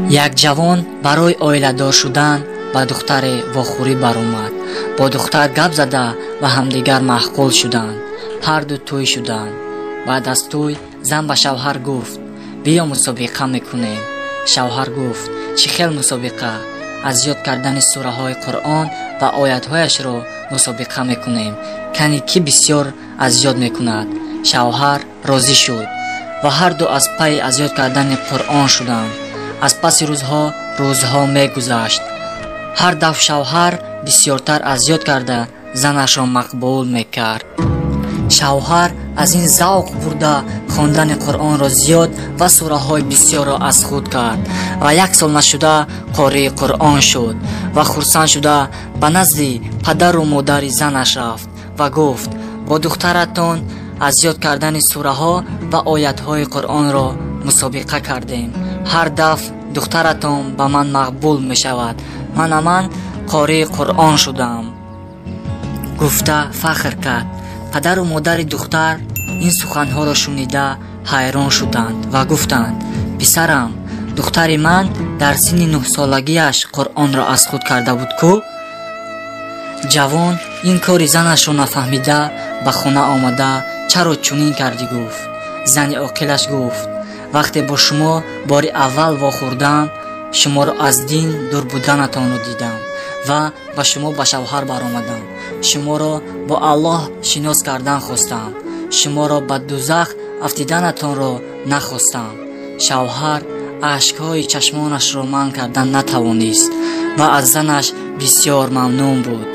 як ҷавон барои оиладор шудан ба духтаре вохӯрӣ баромад. бо духтар гап зада ва ҳамдигар маҳқул шуданд. ҳарду тӯй шуданд. баъд аз тӯй зан ба шавҳар гуфт: биё мусобиқа мекунем. шавҳар гуфт: чӣ хел мусобиқа? аз ёд кардани сураҳои қуръон ва оятҳояшро мусобиқа мекунем. кани ки бисёр аз ёд мекунад. шавҳар розӣ шуд ва ҳарду аз пай аз ёд кардани қуръон шуданд. аз паси рӯзҳо мегузашт. ҳар дафъ шавҳар бисёртар аз ёд карда занашро мақбул мекард. шавҳар аз ин завқ бурда хондани қуръонро зиёд ва сураҳои бисёрро аз худ кард ва як сол нашуда қории қуръон шуд ва хурсанд шуда ба назди падару модари занаш рафт ва гуфт: бо духтаратон аз ёд кардани сураҳо ва оятҳои қуръонро мусобиқа кардем. ҳар дафъ духтаратон ба ман мақбул мешавад. ман қории қуръон шудам. гуфта фахр кард. падару модари духтар ин суханҳоро шунида ҳайрон шуданд ва гуфтанд: писарам, духтари ман дар синни 9 солагиаш қуръонро аз худ карда буд ку? ҷавон ин кори занашро нафаҳмида ба хона омада чаро чунин кардӣ гуфт. зани оқилаш гуфт: вақте бо шумо бори аввал вохӯрдам, шуморо аз дин дур буданатонро дидам ва ба шумо ба шавҳар баромадам. шуморо бо Аллоҳ шинос кардан хостам. шуморо ба дузах афтиданатонро нахостам. шавҳар ашкҳои чашмонашро манъ кардан натавонист ва аз занаш бисёр мамнун буд.